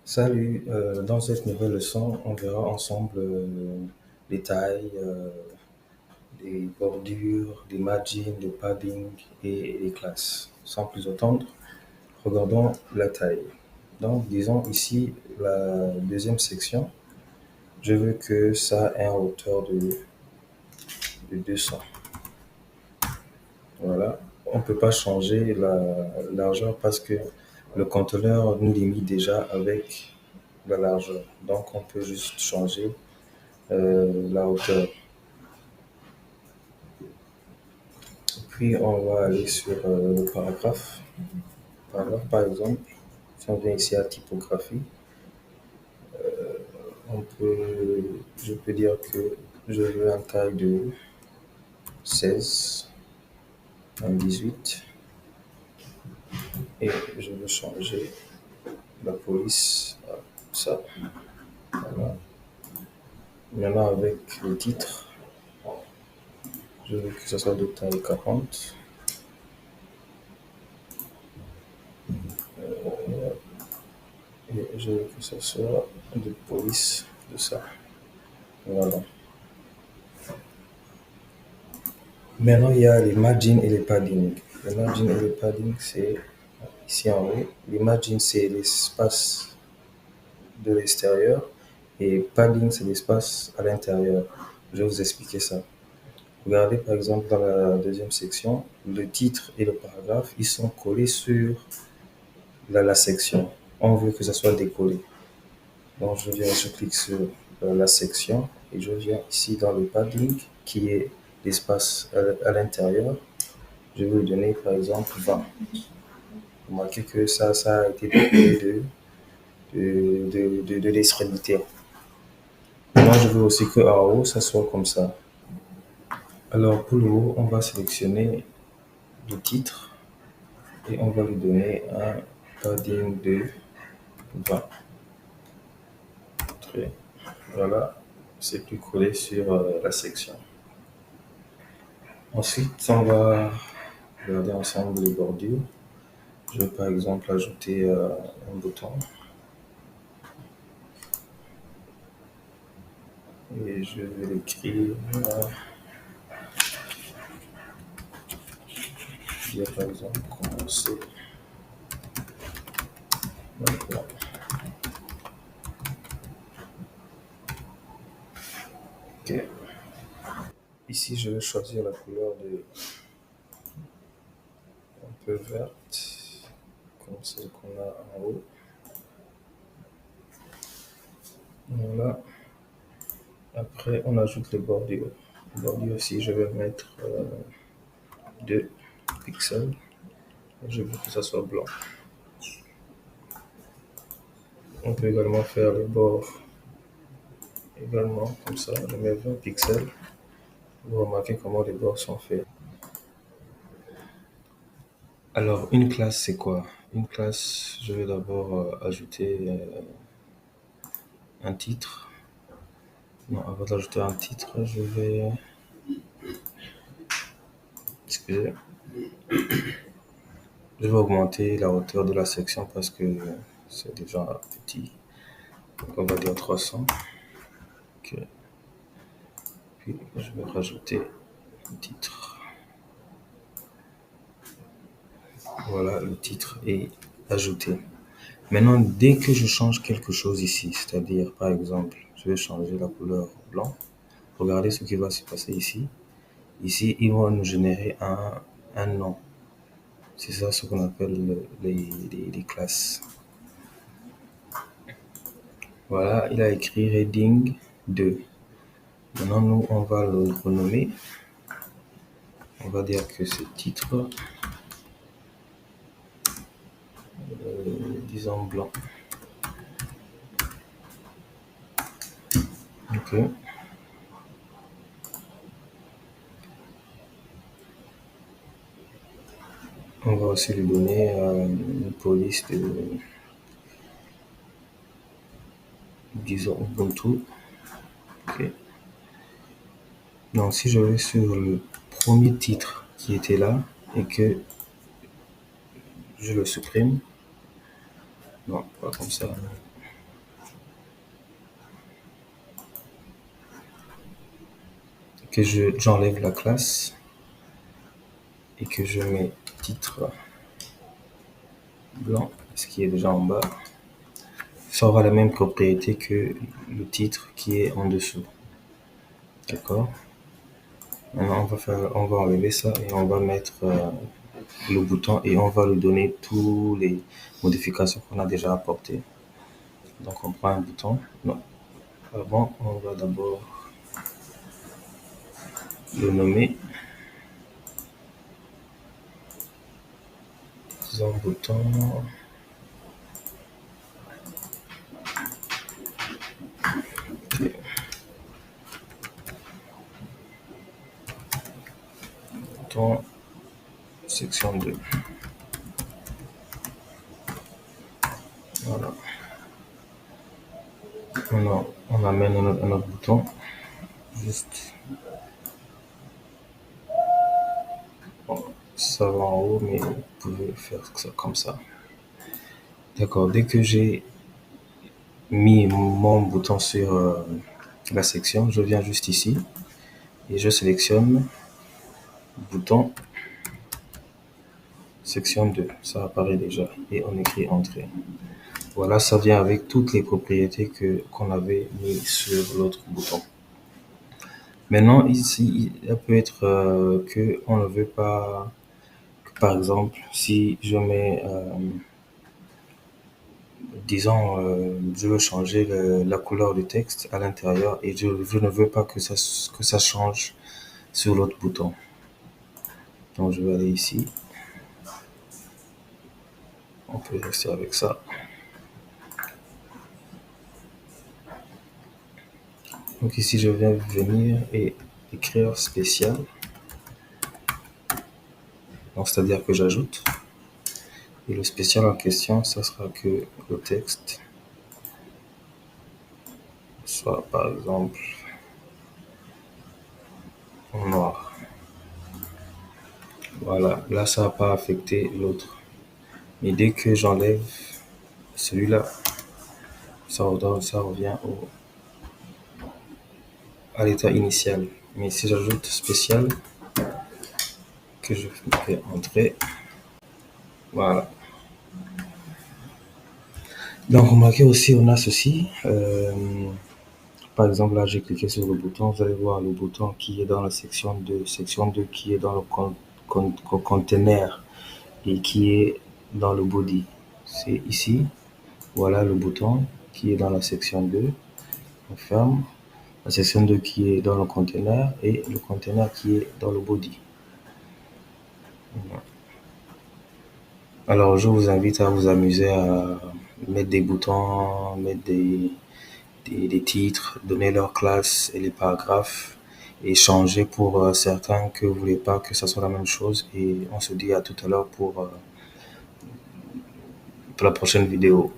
Salut, dans cette nouvelle leçon, on verra ensemble les tailles, les bordures, les margins, les padding et les classes. Sans plus attendre, regardons la taille. Donc, disons ici la deuxième section, je veux que ça ait une hauteur de 200. Voilà, on ne peut pas changer la largeur parce que le conteneur nous limite déjà avec la largeur. Donc, on peut juste changer la hauteur. Puis on va aller sur le paragraphe. Par exemple, si on vient ici à typographie, je peux dire que je veux un taille de 16, un 18 et je veux changer la police à ça. Voilà. Maintenant avec le titre, je veux que ce soit de taille 40 et je veux que ce soit de police de ça. Voilà. Maintenant, il y a les margins et les padding. Les margins et les padding, c'est ici en haut. Les margins, c'est l'espace de l'extérieur et padding, c'est l'espace à l'intérieur. Je vais vous expliquer ça. Regardez par exemple dans la deuxième section, le titre et le paragraphe, ils sont collés sur la section. On veut que ça soit décollé. Donc je clique sur la section et je viens ici dans le padding qui est l'espace à l'intérieur. Je vais lui donner par exemple 20. Remarquez que ça a été décollé de l'extrémité. Moi, je veux aussi que en haut, ça soit comme ça. Alors, pour le haut, on va sélectionner le titre et on va lui donner un padding de 20. Voilà, c'est plus collé sur la section. Ensuite, on va regarder ensemble les bordures. Je vais par exemple ajouter un bouton et je vais l'écrire. Il y a par exemple commencer. Voilà. Ok. Ici, je vais choisir la couleur de un peu verte, comme celle qu'on a en haut. Voilà. Après, on ajoute les bordures. Les bordures aussi, je vais mettre 2 pixels. Je veux que ça soit blanc. On peut également faire les bords également comme ça. Je mets 20 pixels. Vous remarquez comment les bords sont faits. Alors, une classe, c'est quoi? Une classe, je vais d'abord ajouter un titre. Non, avant d'ajouter un titre, je vais... Excusez. Je vais augmenter la hauteur de la section parce que c'est déjà petit. Donc on va dire 300. Ok. Puis je vais rajouter le titre. Voilà, le titre est ajouté. Maintenant, dès que je change quelque chose ici, c'est-à-dire par exemple, je vais changer la couleur blanc, regardez ce qui va se passer ici. Ici, ils vont nous générer un nom. C'est ça ce qu'on appelle les classes. Voilà, il a écrit Reading 2. Maintenant, nous, on va le renommer. On va dire que ce titre, disons blanc. Ok. On va aussi lui donner une police de, disons, Ubuntu. Ok. Donc, si je vais sur le premier titre qui était là et que je le supprime, non, pas comme ça. que j'enlève la classe et que je mets titre blanc, ce qui est déjà en bas, ça aura la même propriété que le titre qui est en dessous. D'accord? Maintenant, on va enlever ça et on va mettre le bouton et on va lui donner toutes les modifications qu'on a déjà apportées. Donc, on prend un bouton. Non. Avant, on va d'abord le nommer. Disons bouton. Okay. Bouton section 2. Voilà. Maintenant, on amène un autre bouton. Juste. Bon, ça va en haut, mais vous pouvez faire ça comme ça. D'accord. Dès que j'ai mis mon bouton sur la section, je viens juste ici et je sélectionne bouton section 2. Ça apparaît déjà et on écrit entrée. Voilà, ça vient avec toutes les propriétés qu'on avait mis sur l'autre bouton. Maintenant, ici, il peut être que on ne veut pas, que, par exemple, si je mets, disons, je veux changer la couleur du texte à l'intérieur et je ne veux pas que ça change sur l'autre bouton. Donc, je vais aller ici. On peut rester avec ça. Donc ici, je vais venir et écrire spécial. Donc, c'est-à-dire que j'ajoute. Et le spécial en question, ça sera que le texte soit, par exemple, en noir. Voilà, là, ça n'a pas affecté l'autre. Mais dès que j'enlève celui-là, ça revient à l'état initial. Mais si j'ajoute spécial, que je fais entrer, voilà. Donc, remarquez aussi, on a ceci. Par exemple, là, j'ai cliqué sur le bouton. Vous allez voir le bouton qui est dans la section 2. Section 2 qui est dans le container et qui est dans le body. C'est ici. Voilà le bouton qui est dans la section 2. On ferme. La section 2 qui est dans le container et le container qui est dans le body. Alors, je vous invite à vous amuser à mettre des boutons, mettre des titres, donner leur classe et les paragraphes et changer pour certains que vous voulez pas que ça soit la même chose. Et on se dit à tout à l'heure pour la prochaine vidéo.